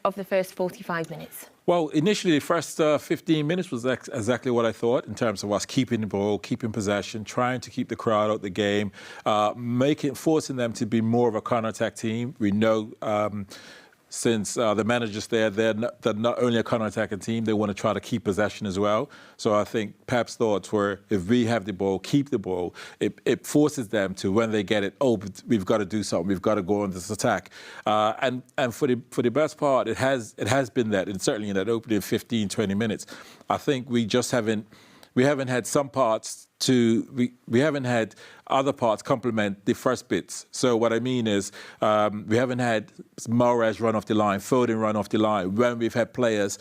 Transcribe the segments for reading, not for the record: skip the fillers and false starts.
of the first 45 minutes? Well, initially, the first 15 minutes was exactly what I thought in terms of us keeping the ball, keeping possession, trying to keep the crowd out the game, forcing them to be more of a counter-attack team. We know since the manager's there, they're not only a counter-attacking team, they want to try to keep possession as well. So I think Pep's thoughts were, if we have the ball, keep the ball, it forces them to, when they get it, we've got to do something, we've got to go on this attack. And for the best part, it has been that, and certainly in that opening 15, 20 minutes, I think we haven't had some parts we haven't had other parts complement the first bits. So what I mean is we haven't had Mahrez run off the line, Foden run off the line. When we've had players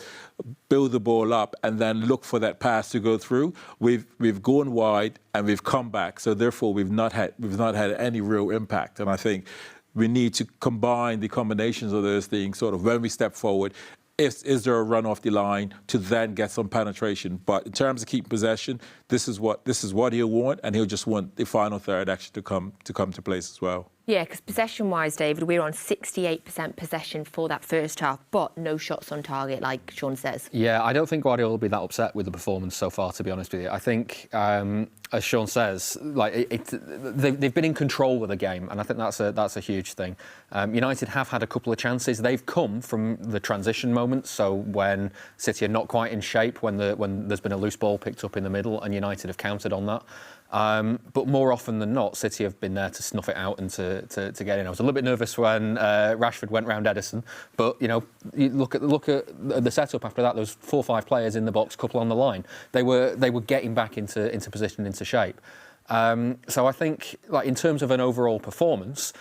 build the ball up and then look for that pass to go through, we've gone wide and we've come back. So therefore we've not had any real impact. And I think we need to combine the combinations of those things sort of when we step forward. Is there a run off the line to then get some penetration? But in terms of keeping possession, this is what he'll want, and he'll just want the final third actually to come to place as well. Yeah, because possession-wise, David, we're on 68% possession for that first half, but no shots on target, like Shaun says. Yeah, I don't think Guardiola will be that upset with the performance so far, to be honest with you. I think, as Shaun says, they've been in control with the game, and I think that's a huge thing. United have had a couple of chances. They've come from the transition moments, so when City are not quite in shape, when there's been a loose ball picked up in the middle, and United have countered on that. But more often than not, City have been there to snuff it out and to get in. I was a little bit nervous when Rashford went round Edison, but you look at the setup after that. There was 4 or 5 players in the box, couple on the line. They were getting back into position, into shape. So I think, in terms of an overall performance,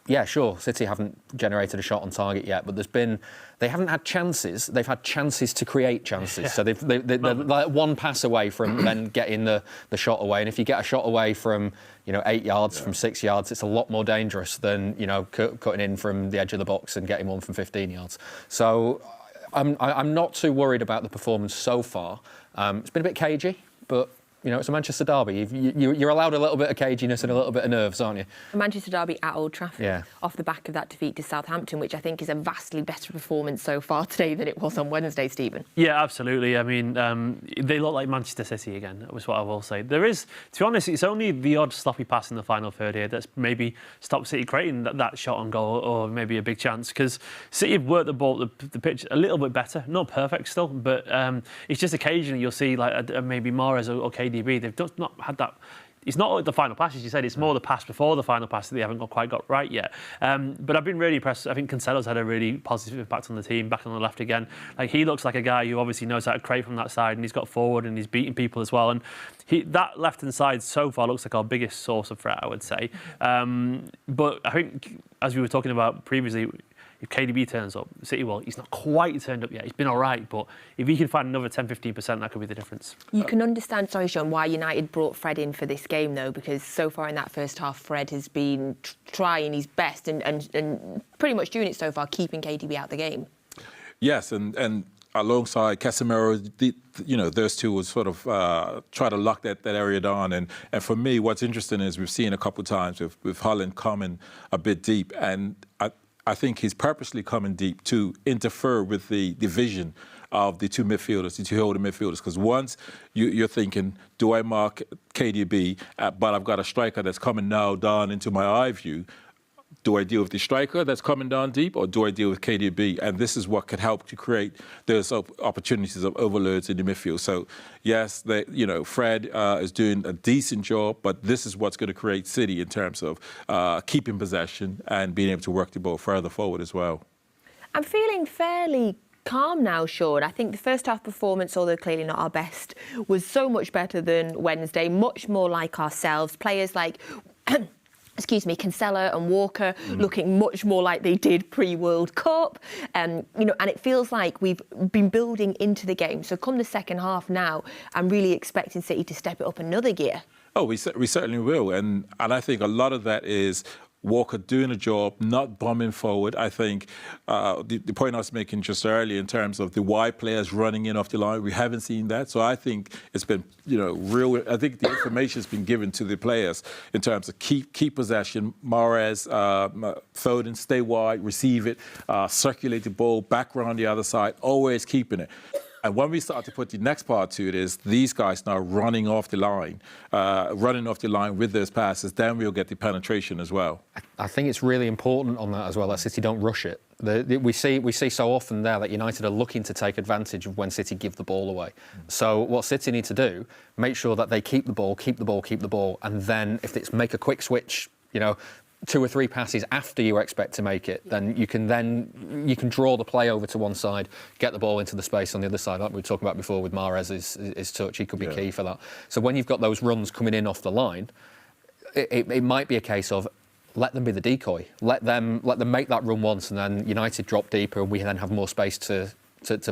yeah, sure, City haven't generated a shot on target yet, but they haven't had chances. They've had chances to create chances. Yeah. So they're like one pass away from then getting the shot away. And if you get a shot away from 8 yards, from 6 yards, it's a lot more dangerous than cutting in from the edge of the box and getting one from 15 yards. So I'm not too worried about the performance so far. It's been a bit cagey, but it's a Manchester derby. You're allowed a little bit of caginess and a little bit of nerves, aren't you? A Manchester derby at Old Trafford, yeah. Off the back of that defeat to Southampton, which I think is a vastly better performance so far today than it was on Wednesday, Stephen. Yeah, absolutely. I mean, they look like Manchester City again, was what I will say. There is, to be honest, it's only the odd sloppy pass in the final third here that's maybe stopped City creating that shot on goal or maybe a big chance, because City have worked the ball, the pitch a little bit better. Not perfect still, but it's just occasionally you'll see maybe Mahrez or KDB, they've just not had that. It's not like the final pass, as you said, it's more the pass before the final pass that they haven't quite got right yet. But I've been really impressed. I think Cancelo's had a really positive impact on the team, back on the left again. He looks like a guy who obviously knows how to create from that side, and he's got forward and he's beating people as well. And that left-hand side so far looks like our biggest source of threat, I would say. But I think, as we were talking about previously, if KDB turns up, City he's not quite turned up yet. He's been all right, but if he can find another 10-15%, that could be the difference. You can understand, sorry, Shaun, why United brought Fred in for this game, though, because so far in that first half, Fred has been trying his best and pretty much doing it so far, keeping KDB out the game. Yes, and alongside Casemiro, those two would sort of try to lock that area down. And for me, what's interesting is we've seen a couple of times with Haaland coming a bit deep, and I think he's purposely coming deep to interfere with the division of the two midfielders, the two holding midfielders. Because once you're thinking, do I mark KDB, but I've got a striker that's coming now down into my eye view, do I deal with the striker that's coming down deep, or do I deal with KDB? And this is what could help to create those opportunities of overloads in the midfield. So, yes, Fred is doing a decent job, but this is what's going to create City in terms of keeping possession and being able to work the ball further forward as well. I'm feeling fairly calm now, Shaun. I think the first half performance, although clearly not our best, was so much better than Wednesday, much more like ourselves. Players like Cancelo and Walker looking much more like they did pre-World Cup. And it feels like we've been building into the game. So come the second half now, I'm really expecting City to step it up another gear. Oh, we certainly will. And I think a lot of that is Walker doing a job, not bombing forward. I think the point I was making just earlier in terms of the wide players running in off the line, we haven't seen that. So I think it's been, real. I think the information has been given to the players in terms of keep possession. Mahrez, Foden, stay wide, receive it, circulate the ball back around the other side, always keeping it. And when we start to put the next part to it is these guys now running off the line with those passes, then we'll get the penetration as well. I think it's really important on that as well, that City don't rush it. We see so often there that United are looking to take advantage of when City give the ball away. So what City need to do, make sure that they keep the ball, and then if it's make a quick switch, 2 or 3 passes after you expect to make it, then you can draw the play over to one side, get the ball into the space on the other side, like we were talking about before with Mahrez's touch. He could be key for that. So when you've got those runs coming in off the line, it might be a case of let them be the decoy, let them make that run once, and then United drop deeper, and we then have more space to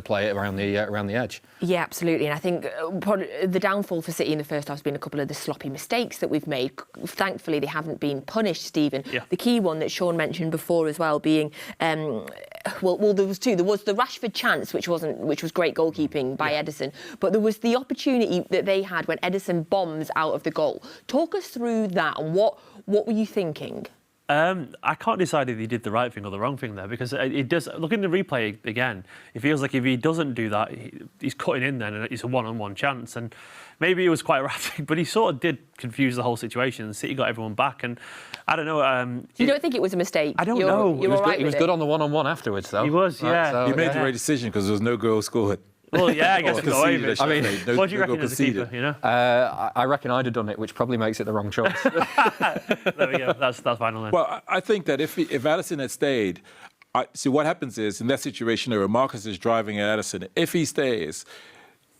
play it around the edge. Yeah, absolutely. And I think the downfall for City in the first half has been a couple of the sloppy mistakes that we've made. Thankfully, they haven't been punished, Stephen. Yeah. The key one that Shaun mentioned before as well being, well, there was two. There was the Rashford chance, which was great goalkeeping by Ederson, but there was the opportunity that they had when Ederson bombs out of the goal. Talk us through that, and what were you thinking? I can't decide if he did the right thing or the wrong thing there, because it does. Looking at the replay again, it feels like if he doesn't do that, he's cutting in then, and it's a one-on-one chance. And maybe it was quite erratic, but he sort of did confuse the whole situation. City got everyone back, and I don't know. You don't think it was a mistake? I don't know. He was good on the one-on-one afterwards, though. He was, yeah. So, He made the right decision because there was no goal scored. Well, yeah, I guess it got away with it. I mean, What do you reckon as a keeper, I reckon I'd have done it, which probably makes it the wrong choice. There we go. That's final then. Well, I think that if Ederson had stayed, see what happens is in that situation where Marcus is driving at Ederson, if he stays,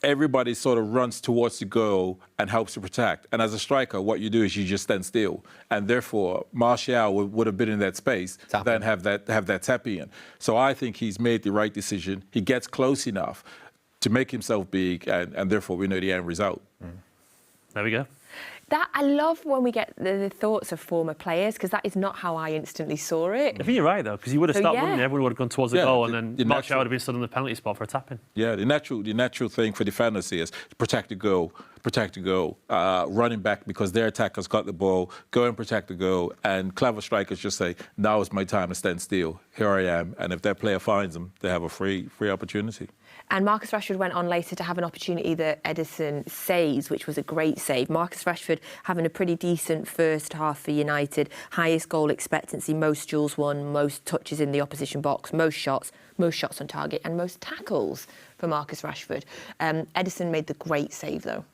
everybody sort of runs towards the goal and helps to protect. And as a striker, what you do is you just stand still, and therefore Martial would have been in that space, then have that tap in. So I think he's made the right decision. He gets close enough to make himself big, and therefore we know the end result. There we go. That I love when we get the thoughts of former players, because that is not how I instantly saw it. I think you're right though, because he would have stopped running, everyone would have gone towards the goal, and then Martial would have been stood on the penalty spot for a tap-in. Yeah, the natural thing for defenders is protect the goal, running back because their attackers got the ball, go and protect the goal, and clever strikers just say, now is my time to stand still, here I am, and if their player finds them, they have a free opportunity. And Marcus Rashford went on later to have an opportunity that Ederson saves, which was a great save. Marcus Rashford having a pretty decent first half for United. Highest goal expectancy, most duels won, most touches in the opposition box, most shots on target, and most tackles for Marcus Rashford. Ederson made the great save, though.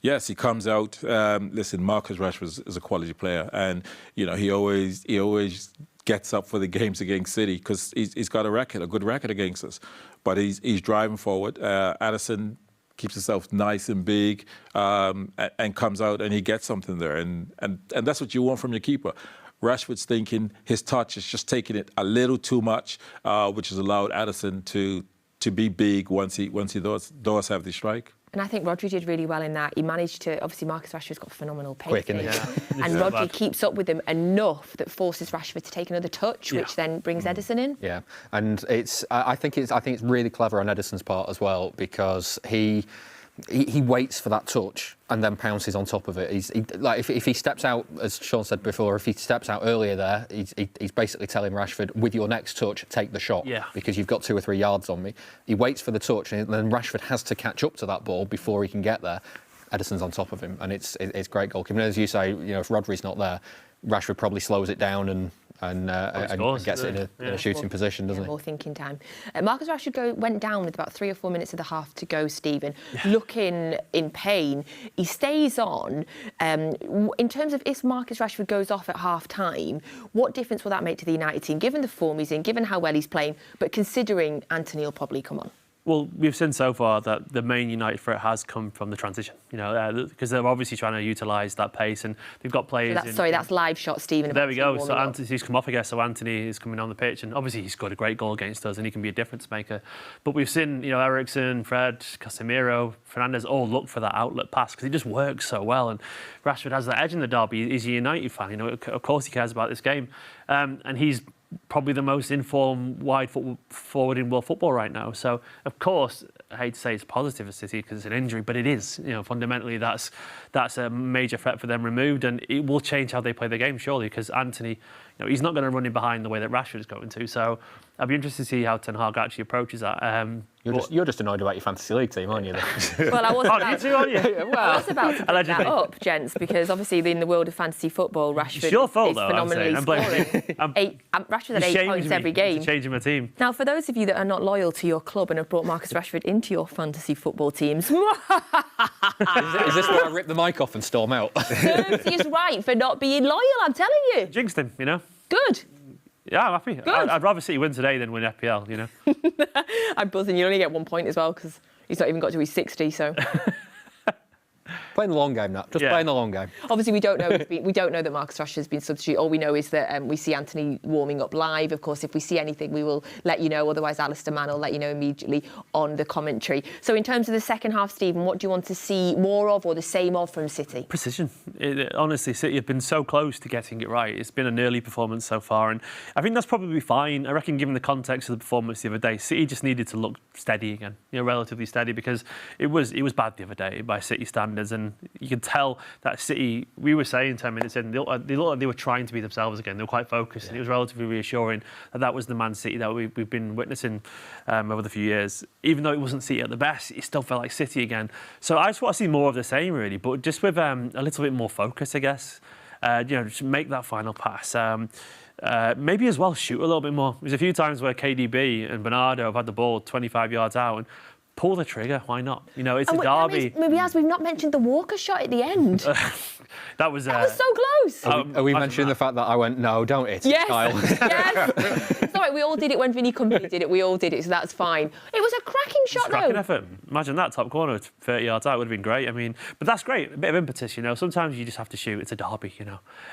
Yes, he comes out. Listen, Marcus Rashford is a quality player, and he always gets up for the games against City because he's got a good record against us. But he's driving forward. Ederson keeps himself nice and big and comes out and he gets something there. And that's what you want from your keeper. Rashford's thinking his touch is just taking it a little too much, which has allowed Ederson to be big once he does have the strike. And I think Rodri did really well in that. He managed to, obviously Marcus Rashford's got phenomenal pace. Quick, isn't he? And Rodri keeps up with him enough that forces Rashford to take another touch, which then brings Ederson in. Yeah, and I think it's really clever on Ederson's part as well, because he waits for that touch and then pounces on top of it. If he steps out, as Shaun said before, if he steps out earlier there, he's basically telling Rashford, with your next touch, take the shot, because you've got 2 or 3 yards on me. He waits for the touch, and then Rashford has to catch up to that ball before he can get there. Ederson's on top of him, and it's great goalkeeping. As you say, if Rodri's not there, Rashford probably slows it down and gets it in a shooting position, doesn't he? More thinking time. Marcus Rashford went down with about 3 or 4 minutes of the half to go, Stephen, looking in pain. He stays on. In terms of if Marcus Rashford goes off at half-time, what difference will that make to the United team, given the form he's in, given how well he's playing, but considering Anthony will probably come on? Well, we've seen so far that the main United threat has come from the transition, because they're obviously trying to utilise that pace, and they've got players. That's live shot, Stephen. There we go. So Anthony's come off, I guess. So Anthony is coming on the pitch, and obviously he scored a great goal against us, and he can be a difference maker. But we've seen, Eriksen, Fred, Casemiro, Fernandes all look for that outlet pass because he just works so well. And Rashford has that edge in the derby. He's a United fan, Of course, he cares about this game, and he's probably the most informed wide forward in world football right now. So, of course, I hate to say it's positive for City because it's an injury, but it is. Fundamentally, that's a major threat for them removed, and it will change how they play the game, surely, because Anthony, he's not going to run in behind the way that Rashford is going to. So, I'd be interested to see how Ten Hag actually approaches that. You're just annoyed about your fantasy league team, aren't you? Well, I was about to bring that up, gents, because obviously in the world of fantasy football, Rashford is phenomenally scoring. Rashford had 8 points every game. Changing my team. Now, for those of you that are not loyal to your club and have brought Marcus Rashford into your fantasy football teams, is this where I rip the mic off and storm out? He's right for not being loyal, I'm telling you. Jinxed him, Good. Yeah, I'm happy. I'd rather City win today than win FPL, I'm buzzing. You only get 1 point as well because he's not even got to his 60, so... Playing the long game, Nat. Playing the long game. Obviously, we don't know that Marcus Rashford has been substituted. All we know is that we see Anthony warming up live. Of course, if we see anything, we will let you know. Otherwise, Alistair Mann will let you know immediately on the commentary. So, in terms of the second half, Stephen, what do you want to see more of or the same of from City? Precision. Honestly, City have been so close to getting it right. It's been an early performance so far, and I think that's probably fine. I reckon, given the context of the performance the other day, City just needed to look steady again, relatively steady, because it was bad the other day by City standards, and you could tell that City, we were saying 10 minutes in, they looked like they were trying to be themselves again. They were quite focused, and it was relatively reassuring that was the Man City that we've been witnessing over the few years. Even though it wasn't City at the best, it still felt like City again. So I just want to see more of the same, really, but just with a little bit more focus, I guess. Just make that final pass. Maybe as well shoot a little bit more. There's a few times where KDB and Bernardo have had the ball 25 yards out and pull the trigger. Why not? It's a derby. Maybe as we've not mentioned the Walker shot at the end. That was so close. Are we mentioning the fact that I went, no, don't hit it, yes. Kyle? Yes. It's all right, we all did it when Vinny Company did it. We all did it, so that's fine. It was a cracking shot, though. Cracking effort. Imagine that top corner 30 yards out would have been great. But that's great. A bit of impetus, Sometimes you just have to shoot. It's a derby,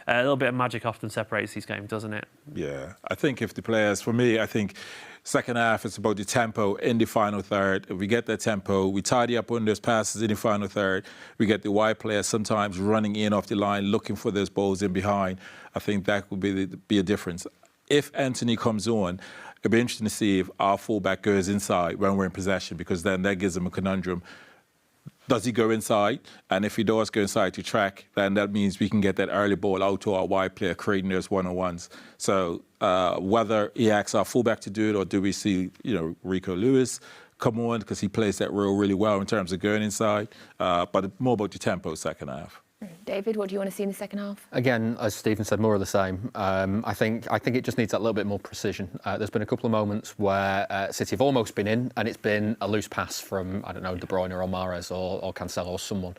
A little bit of magic often separates these games, doesn't it? Yeah. I think if the players, for me, I think second half, it's about the tempo in the final third. If we get that tempo, we tidy up on those passes in the final third. We get the wide players sometimes running in off the line, looking for those balls in behind. I think that would be a difference. If Anthony comes on, it'll be interesting to see if our fullback goes inside when we're in possession, because then that gives him a conundrum. Does he go inside? And if he does go inside to track, then that means we can get that early ball out to our wide player, creating those one-on-ones. So whether he asks our fullback to do it, or do we see, Rico Lewis come on, because he plays that role really well in terms of going inside, but more about the tempo second half. David, what do you want to see in the second half? Again, as Stephen said, more of the same. I think it just needs that little bit more precision. There's been a couple of moments where City have almost been in, and it's been a loose pass from, I don't know, De Bruyne or Mahrez or Cancelo or someone.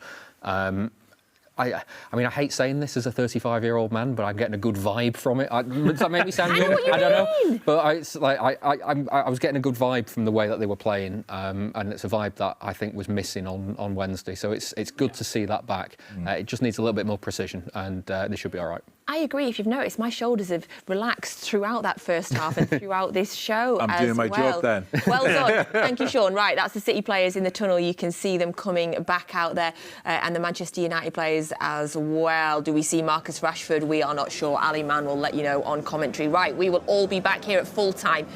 I hate saying this as a 35-year-old man, but I'm getting a good vibe from it. Does that make me sound young? I don't know. But I was getting a good vibe from the way that they were playing, and it's a vibe that I think was missing on Wednesday. So it's good to see that back. It just needs a little bit more precision, and they should be all right. I agree. If you've noticed, my shoulders have relaxed throughout that first half and throughout this show. I'm doing my job then. Well done. Thank you, Shaun. Right, that's the City players in the tunnel. You can see them coming back out there, and the Manchester United players as well. Do we see Marcus Rashford? We are not sure. Ali Mann will let you know on commentary. Right, we will all be back here at full time.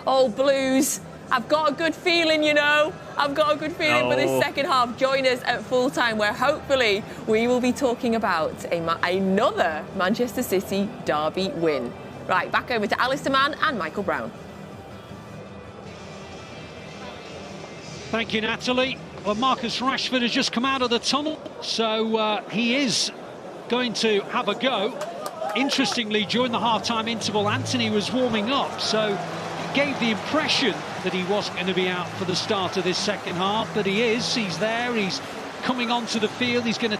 Oh, Blues. I've got a good feeling, I've got a good feeling for this second half. Join us at full time, where hopefully we will be talking about another Manchester City derby win. Right, back over to Alistair Mann and Michael Brown. Thank you, Natalie. Well, Marcus Rashford has just come out of the tunnel, so he is going to have a go. Interestingly, during the half-time interval, Anthony was warming up, so it gave the impression that he wasn't going to be out for the start of this second half, but he is. He's there, he's coming onto the field, he's going to